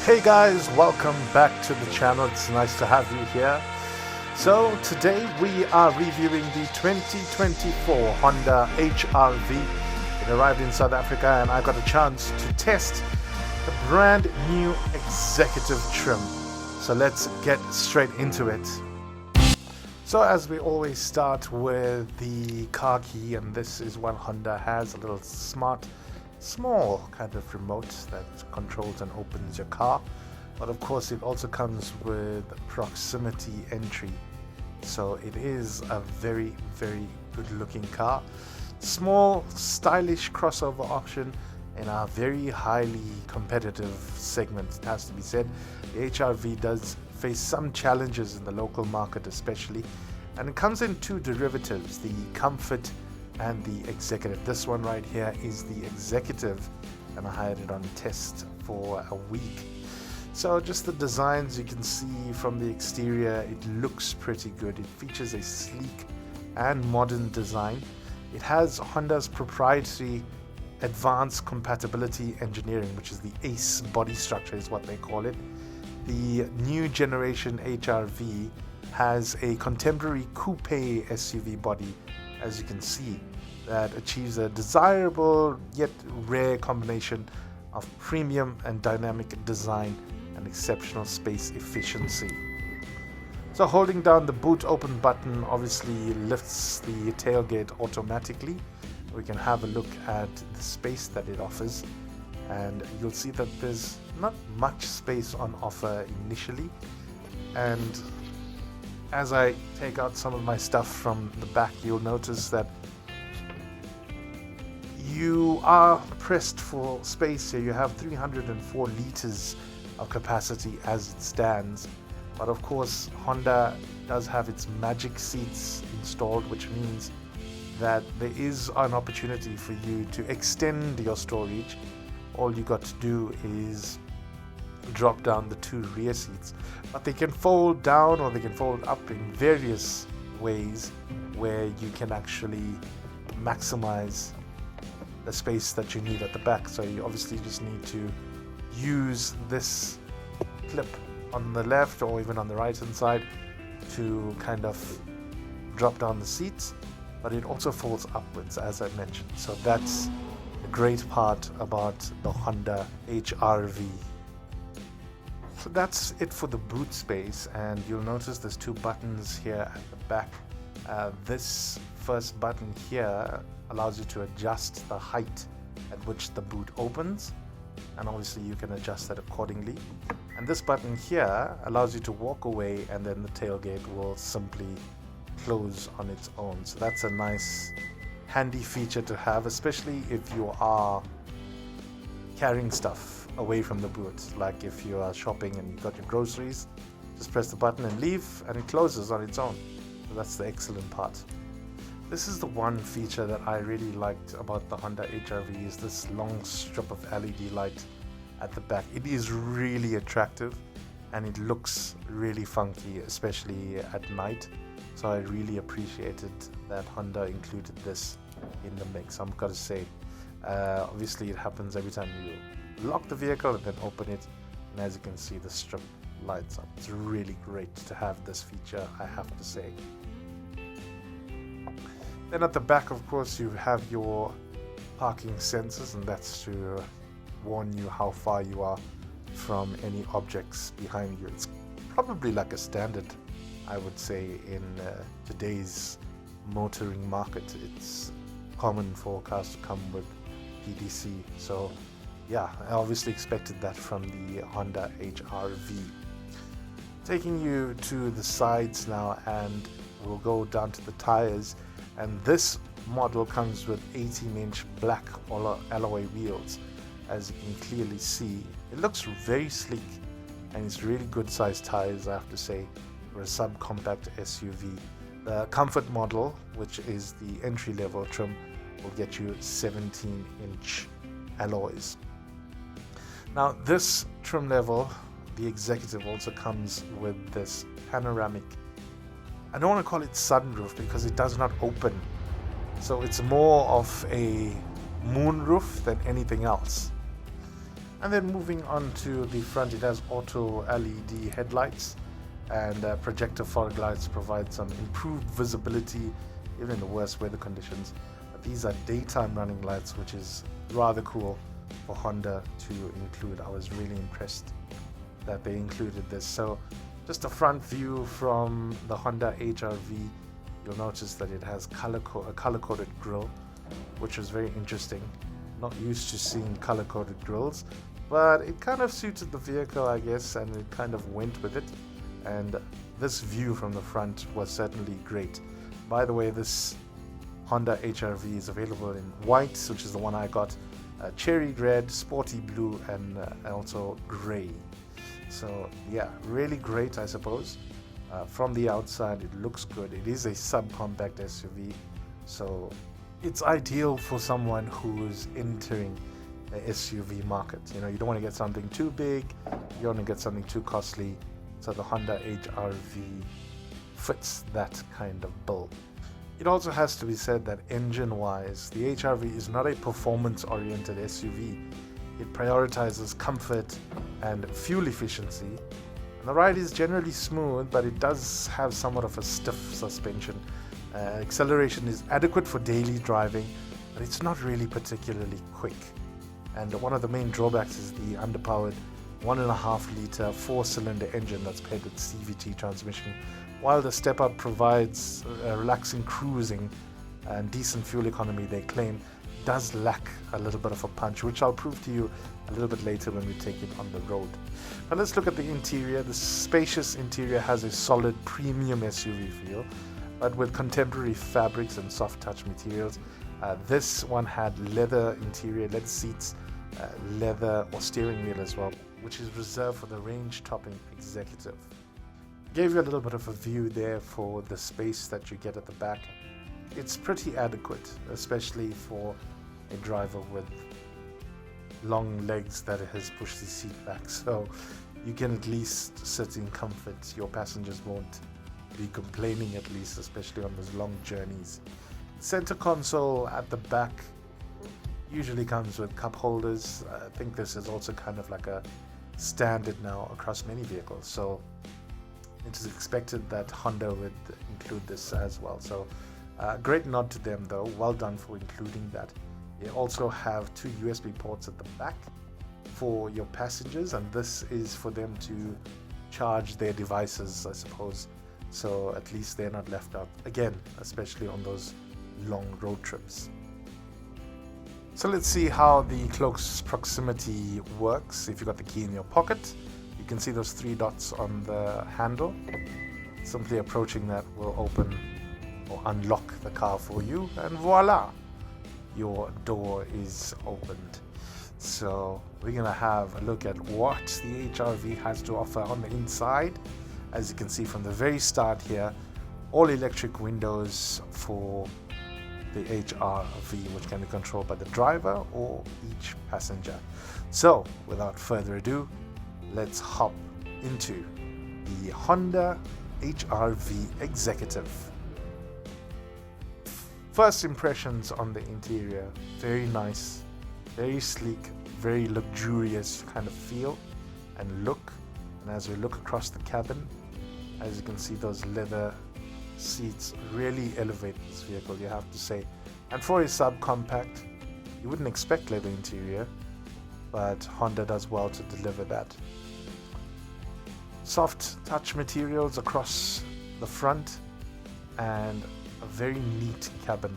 Hey guys, welcome back to the channel. It's nice to have you here. So today we are reviewing the 2024 Honda HR-V. It arrived in South Africa and I got a chance to test the brand new executive trim. So let's get straight into it. So as we always start with the car key, and this is what Honda has, a little small kind of remote that controls and opens your car, but of course it also comes with proximity entry, so it is a very good looking car. Small stylish crossover option in a very highly competitive segment, it has to be said. The HR-V does face some challenges in the local market especially, and it comes in two derivatives, the Comfort and the Executive. This one right here is the Executive, and I had it on test for a week. So just the designs, you can see from the exterior, it looks pretty good. It features a sleek and modern design. It has Honda's proprietary advanced compatibility engineering, which is the ACE body structure is what they call it. The new generation HR-V has a contemporary coupe SUV body, as you can see, that achieves a desirable yet rare combination of premium and dynamic design and exceptional space efficiency. So holding down the boot open button obviously lifts the tailgate automatically. We can have a look at the space that it offers, and you'll see that there's not much space on offer initially, and as I take out some of my stuff from the back, you'll notice that you are pressed for space here. You have 304 liters of capacity as it stands, but of course Honda does have its magic seats installed, which means that there is an opportunity for you to extend your storage. All you got to do is drop down the two rear seats, but they can fold down or they can fold up in various ways where you can actually maximize the space that you need at the back. So you obviously just need to use this clip on the left or even on the right hand side to kind of drop down the seats, but it also folds upwards, as I mentioned. So that's the great part about the Honda HR-V. So that's it for the boot space, and you'll notice there's two buttons here at the back. This first button here allows you to adjust the height at which the boot opens, and obviously you can adjust that accordingly. And this button here allows you to walk away, and then the tailgate will simply close on its own. So that's a nice handy feature to have, especially if you are carrying stuff away from the boot, like if you are shopping and you've got your groceries, just press the button and leave, and it closes on its own. So that's the excellent part. This is the one feature that I really liked about the Honda HR-V, is this long strip of LED light at the back. It is really attractive and it looks really funky, especially at night. So I really appreciated that Honda included this in the mix. I've got to say, obviously it happens every time you lock the vehicle and then open it, and as you can see, the strip lights up. It's really great to have this feature, I have to say. Then at the back, of course, you have your parking sensors, and that's to warn you how far you are from any objects behind you. It's probably like a standard, I would say, in today's motoring market. It's common for cars to come with PDC, so yeah, I obviously expected that from the Honda HR-V. Taking you to the sides now, and we'll go down to the tires, and this model comes with 18-inch black alloy wheels. As you can clearly see, it looks very sleek, and it's really good sized tires, I have to say, for a subcompact SUV. The Comfort model, which is the entry-level trim, will get you 17-inch alloys. Now this trim level, the Executive, also comes with this panoramic, I don't want to call it sunroof because it does not open, so it's more of a moonroof than anything else. And then moving on to the front, it has auto LED headlights, and projector fog lights provide some improved visibility even in the worst weather conditions. But these are daytime running lights, which is rather cool for Honda to include. I was really impressed that they included this. So just a front view from the Honda HR-V, you'll notice that it has a color-coded grille, which was very interesting. Not used to seeing color-coded grills, but it kind of suited the vehicle, I guess, and it kind of went with it. And this view from the front was certainly great. By the way, this Honda HR-V is available in white, which is the one I got, cherry red, sporty blue, and also gray. So yeah, really great, I suppose. From the outside, it looks good. It is a subcompact SUV, so it's ideal for someone who's entering the SUV market. You know, you don't want to get something too big, you don't want to get something too costly. So the Honda HR-V fits that kind of bill. It also has to be said that engine-wise, the HR-V is not a performance-oriented SUV. It prioritizes comfort and fuel efficiency. And the ride is generally smooth, but it does have somewhat of a stiff suspension. Acceleration is adequate for daily driving, but it's not really particularly quick. And one of the main drawbacks is the underpowered 1.5 litre 4-cylinder engine that's paired with CVT transmission. While the step-up provides relaxing cruising and decent fuel economy, they claim does lack a little bit of a punch, which I'll prove to you a little bit later when we take it on the road. But let's look at the interior. The spacious interior has a solid premium SUV feel, but with contemporary fabrics and soft touch materials. This one had leather interior, leather seats, leather or steering wheel as well, which is reserved for the range-topping executive. Gave you a little bit of a view there for the space that you get at the back. It's pretty adequate, especially for a driver with long legs that has pushed the seat back, so you can at least sit in comfort. Your passengers won't be complaining, at least, especially on those long journeys. Center console at the back usually comes with cup holders. I think this is also kind of like a standard now across many vehicles, so it is expected that Honda would include this as well. So great nod to them though, well done for including that. They also have 2 USB ports at the back for your passengers, and this is for them to charge their devices, I suppose, so at least they're not left out, again, especially on those long road trips. So let's see how the close proximity works. If you've got the key in your pocket, you can see those 3 dots on the handle. Simply approaching that will open or unlock the car for you, and voila, your door is opened. So we're gonna have a look at what the HR-V has to offer on the inside. As you can see from the very start here, all electric windows for the HR-V, which can be controlled by the driver or each passenger. So without further ado, let's hop into the Honda HR-V Executive. First impressions on the interior, very nice, very sleek, very luxurious kind of feel and look. And as we look across the cabin, as you can see, those leather seats really elevate this vehicle, you have to say. And for a subcompact, you wouldn't expect leather interior, but Honda does well to deliver that. Soft touch materials across the front and a very neat cabin.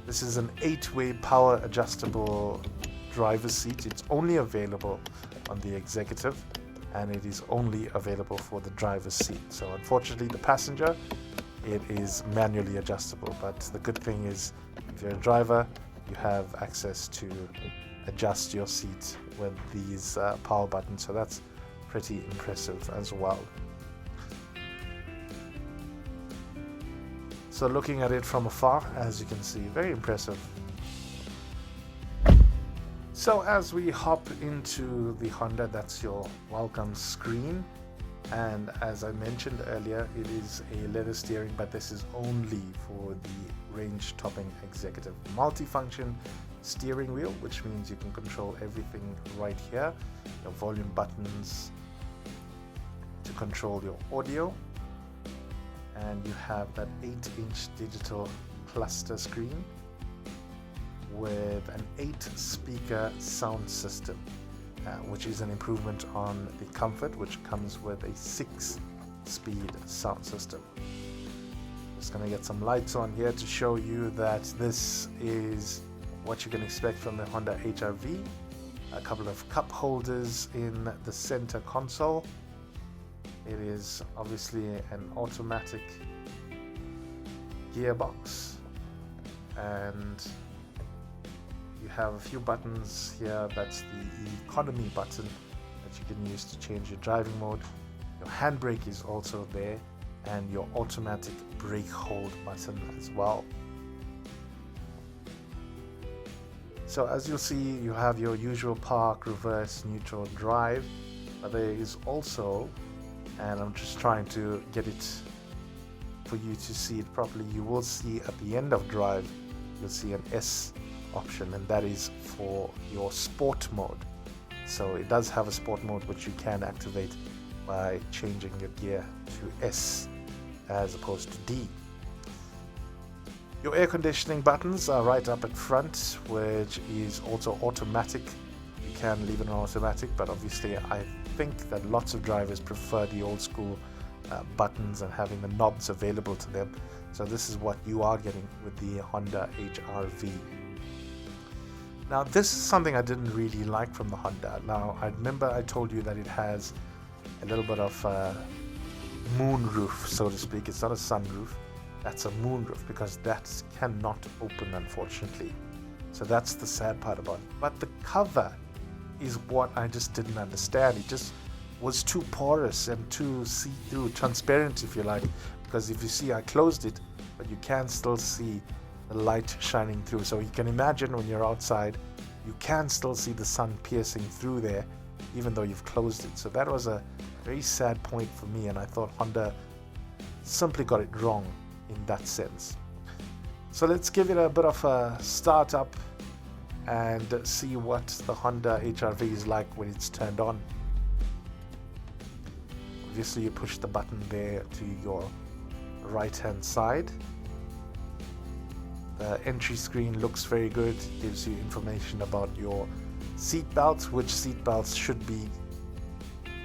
This is an 8-way power adjustable driver's seat. It's only available on the executive, and it is only available for the driver's seat. So unfortunately, the passenger, it is manually adjustable. But the good thing is, if you're a driver, you have access to adjust your seat with these power buttons. So that's pretty impressive as well. So looking at it from afar, as you can see, very impressive. So as we hop into the Honda, that's your welcome screen. And as I mentioned earlier, it is a leather steering, but this is only for the range topping executive. Multifunction steering wheel, which means you can control everything right here. Your volume buttons to control your audio, and you have that 8-inch digital cluster screen with an 8-speaker sound system, which is an improvement on the Comfort, which comes with a 6-speed sound system. Just going to get some lights on here to show you that this is what you can expect from the Honda HR-V. A couple of cup holders in the center console. It is obviously an automatic gearbox, and you have a few buttons here. That's the economy button that you can use to change your driving mode. Your handbrake is also there, and your automatic brake hold button as well. So as you'll see, you have your usual park, reverse, neutral, drive, but there is also, and I'm just trying to get it for you to see it properly, you will see at the end of drive, you'll see an S option, and that is for your sport mode. So it does have a sport mode which you can activate by changing your gear to S as opposed to D. Your air conditioning buttons are right up at front, which is also automatic. You can leave it on automatic, but obviously I think that lots of drivers prefer the old school buttons and having the knobs available to them. So this is what you are getting with the Honda HR-V. Now this is something I didn't really like from the Honda. Now I remember I told you that it has a little bit of moon roof, so to speak. It's not a sunroof, that's a moon roof, because that cannot open, unfortunately. So that's the sad part about it. But the cover is what I just didn't understand. It just was too porous and too see-through, transparent if you like, because if you see, I closed it, but you can still see the light shining through. So you can imagine when you're outside, you can still see the sun piercing through there, even though you've closed it. So that was a very sad point for me, and I thought Honda simply got it wrong in that sense. So let's give it a bit of a start up and see what the Honda HR-V is like when it's turned on. Obviously you push the button there to your right hand side. The entry screen looks very good. It gives you information about your seat belts, which seat belts should be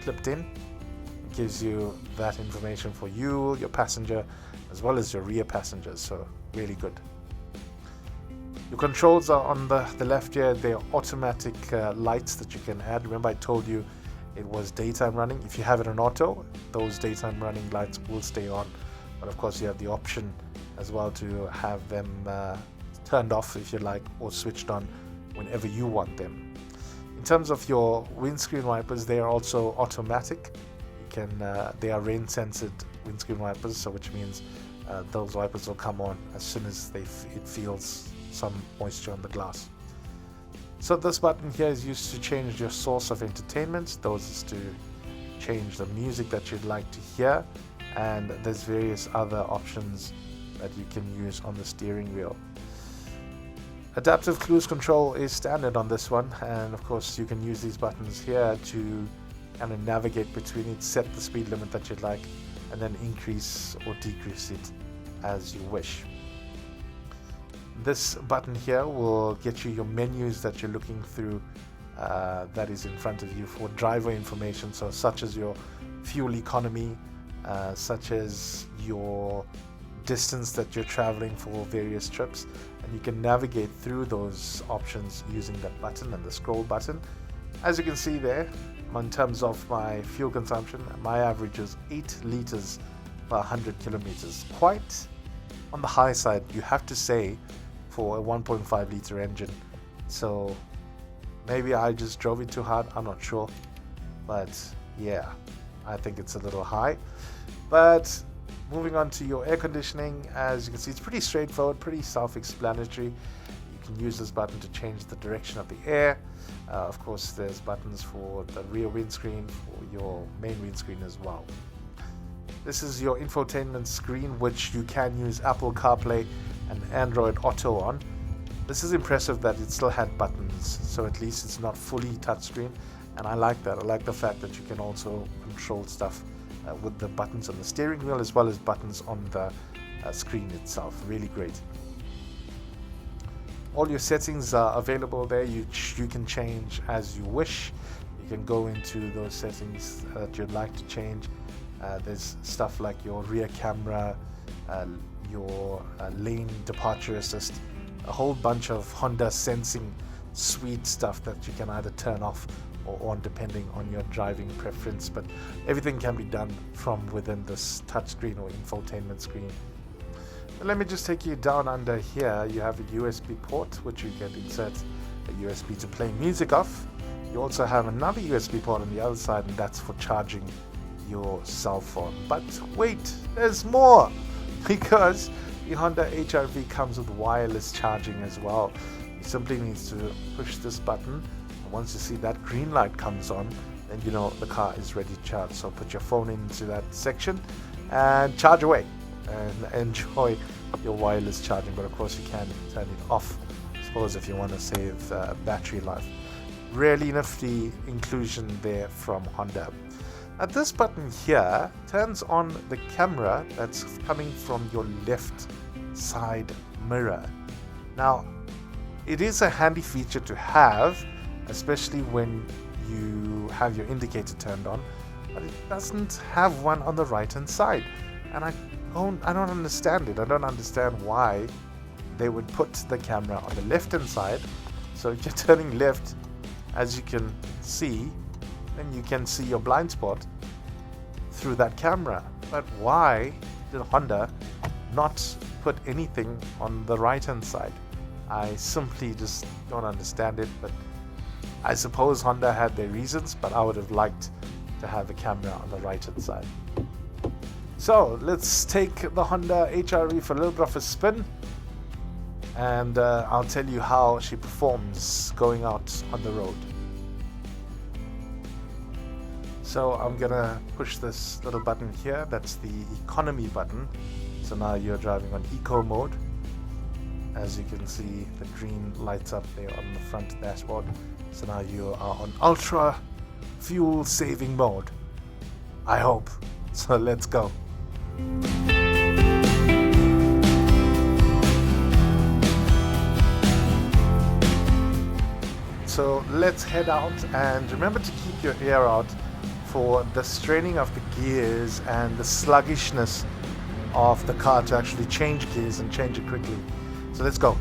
clipped in. It gives you that information for you, your passenger, as well as your rear passengers, so really good. Your controls are on the left here. They're automatic lights that you can add. Remember I told you it was daytime running. If you have it on auto, those daytime running lights will stay on, but of course you have the option as well to have them turned off if you like, or switched on whenever you want them. In terms of your windscreen wipers, they are also automatic. You can they are rain censored windscreen wipers, so which means those wipers will come on as soon as it feels some moisture on the glass. So this button here is used to change your source of entertainment. Those is to change the music that you'd like to hear, and there's various other options that you can use on the steering wheel. Adaptive cruise control is standard on this one, and of course you can use these buttons here to kind of navigate between it, set the speed limit that you'd like, and then increase or decrease it as you wish. This button here will get you your menus that you're looking through, that is in front of you for driver information, so such as your fuel economy, such as your distance that you're traveling for various trips, and you can navigate through those options using that button and the scroll button. As you can see there, in terms of my fuel consumption, my average is 8 liters per 100 kilometers. Quite on the high side, you have to say, for a 1.5 liter engine. So maybe I just drove it too hard, I'm not sure, but yeah, I think it's a little high. But moving on to your air conditioning, as you can see, it's pretty straightforward, pretty self-explanatory. You can use this button to change the direction of the air. Of course, there's buttons for the rear windscreen, for your main windscreen as well. This is your infotainment screen, which you can use Apple CarPlay and Android Auto on. This is impressive that it still had buttons, so at least it's not fully touchscreen, and I like that. I like the fact that you can also control stuff with the buttons on the steering wheel as well as buttons on the screen itself. Really great. All your settings are available there. You can change as you wish. You can go into those settings that you'd like to change. There's stuff like your rear camera, your lane departure assist, a whole bunch of Honda sensing suite stuff that you can either turn off or on depending on your driving preference, but everything can be done from within this touchscreen or infotainment screen. Let me just take you down under here. You have a USB port which you can insert a USB to play music off. You also have another USB port on the other side, and that's for charging your cell phone. But wait, there's more, because the Honda HR-V comes with wireless charging as well. You simply need to push this button, and once you see that green light comes on, then you know the car is ready to charge. So put your phone into that section and charge away and enjoy your wireless charging. But of course you can turn it off, I suppose, if you want to save battery life. Really nifty inclusion there from Honda. Now this button here turns on the camera that's coming from your left side mirror. Now it is a handy feature to have, especially when you have your indicator turned on, but it doesn't have one on the right hand side, and I don't understand it. I don't understand why they would put the camera on the left hand side. So if you're turning left, as you can see, then you can see your blind spot through that camera. But why did Honda not put anything on the right hand side? I simply just don't understand it, but I suppose Honda had their reasons, but I would have liked to have a camera on the right hand side. So let's take the Honda HR-V for a little bit of a spin, and I'll tell you how she performs going out on the road. So I'm gonna push this little button here. That's the economy button. So now you're driving on eco mode. As you can see, the green lights up there on the front dashboard. So now you are on ultra fuel saving mode, I hope. So let's go. So let's head out, and remember to keep your ear out for the straining of the gears and the sluggishness of the car to actually change gears and change it quickly. So let's go.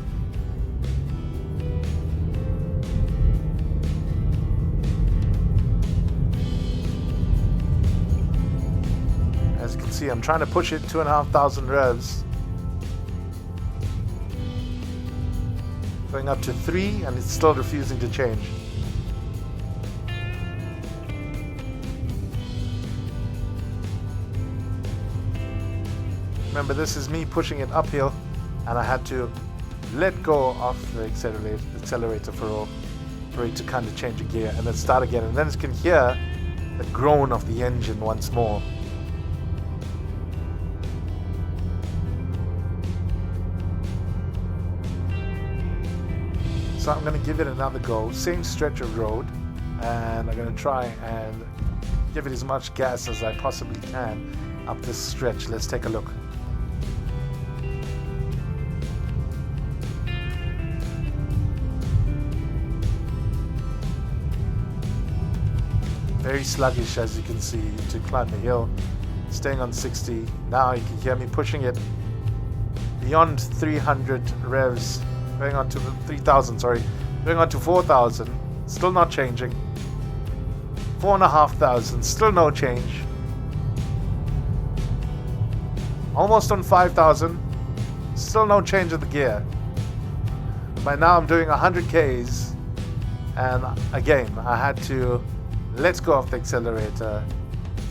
As you can see, I'm trying to push it 2,500 revs. Going up to 3, and it's still refusing to change. Remember, this is me pushing it uphill, and I had to let go of the accelerator for it to kind of change a gear and then start again. And then you can hear the groan of the engine once more. So I'm going to give it another go, same stretch of road, and I'm going to try and give it as much gas as I possibly can up this stretch. Let's take a look. Very sluggish, as you can see, to climb the hill. Staying on 60. Now you can hear me pushing it beyond 300 revs. Going on to 3,000, sorry. Going on to 4,000. Still not changing. 4,500. Still no change. Almost on 5,000. Still no change of the gear. By now I'm doing 100 Ks. And again, I had to let go of the accelerator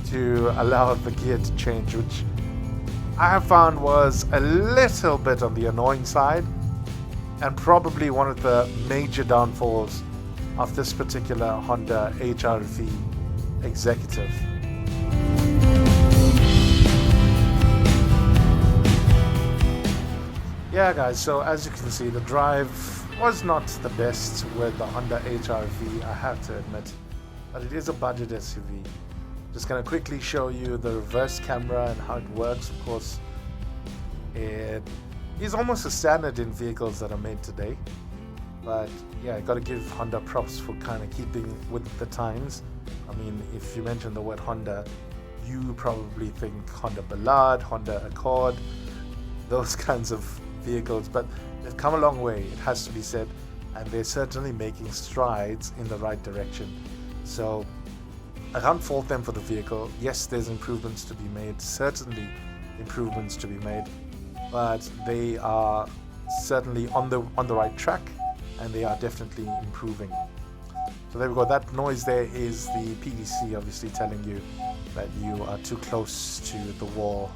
to allow the gear to change, which I have found was a little bit on the annoying side, and probably one of the major downfalls of this particular Honda HR-V Executive. Yeah guys, so as you can see, the drive was not the best with the Honda HR-V, I have to admit, but it is a budget SUV. Just going to quickly show you the reverse camera and how it works. Of course, it is almost a standard in vehicles that are made today, but yeah, I got to give Honda props for kind of keeping with the times. I mean, if you mention the word Honda, you probably think Honda Ballade, Honda Accord, those kinds of vehicles, but they've come a long way, it has to be said, and they're certainly making strides in the right direction. So I can't fault them for the vehicle. Yes, there's improvements to be made, certainly improvements to be made, but they are certainly on the right track, and they are definitely improving. So there we go. That noise there is the PDC obviously telling you that you are too close to the wall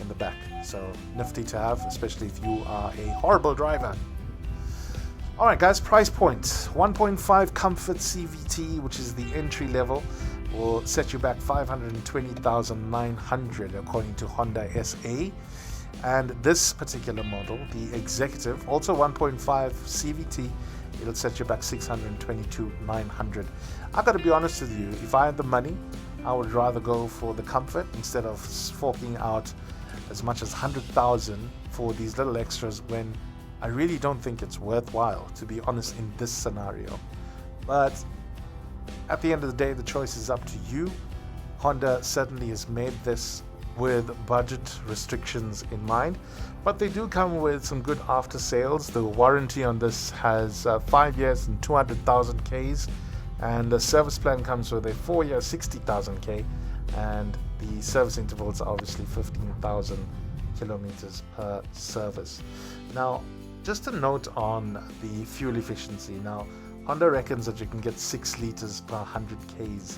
in the back. So nifty to have, especially if you are a horrible driver. Alright guys, price point 1.5 Comfort CVT, which is the entry level, will set you back 520,900 according to Honda SA. And this particular model, the Executive, also 1.5 CVT, it'll set you back 622,900. I gotta be honest with you, if I had the money, I would rather go for the Comfort instead of forking out as much as 100,000 for these little extras when I really don't think it's worthwhile, to be honest, in this scenario. But at the end of the day, the choice is up to you. Honda certainly has made this with budget restrictions in mind, but they do come with some good after sales. The warranty on this has 5 years and 200,000 Ks, and the service plan comes with a 4-year 60,000 K, and the service intervals are obviously 15,000 kilometers per service. Now, just a note on the fuel efficiency. Now, Honda reckons that you can get 6 liters per 100 Ks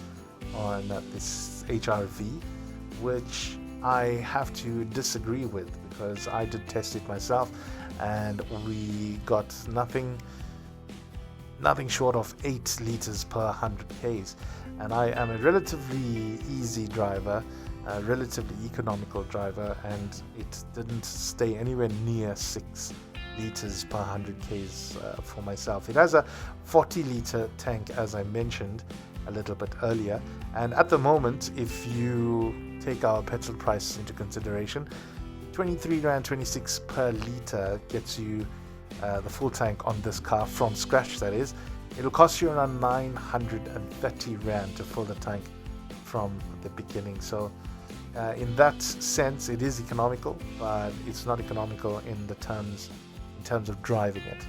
on this HR-V, which I have to disagree with because I did test it myself and we got nothing short of 8 liters per 100 Ks. And I am a relatively easy driver, a relatively economical driver, and it didn't stay anywhere near 6 liters per 100 Ks for myself. It has a 40 liter tank, as I mentioned a little bit earlier, and at the moment, if you take our petrol prices into consideration, 23 Rand 26 per liter gets you the full tank on this car from scratch, that is. It'll cost you around 930 Rand to fill the tank from the beginning. So in that sense, it is economical, but it's not economical in terms of driving it.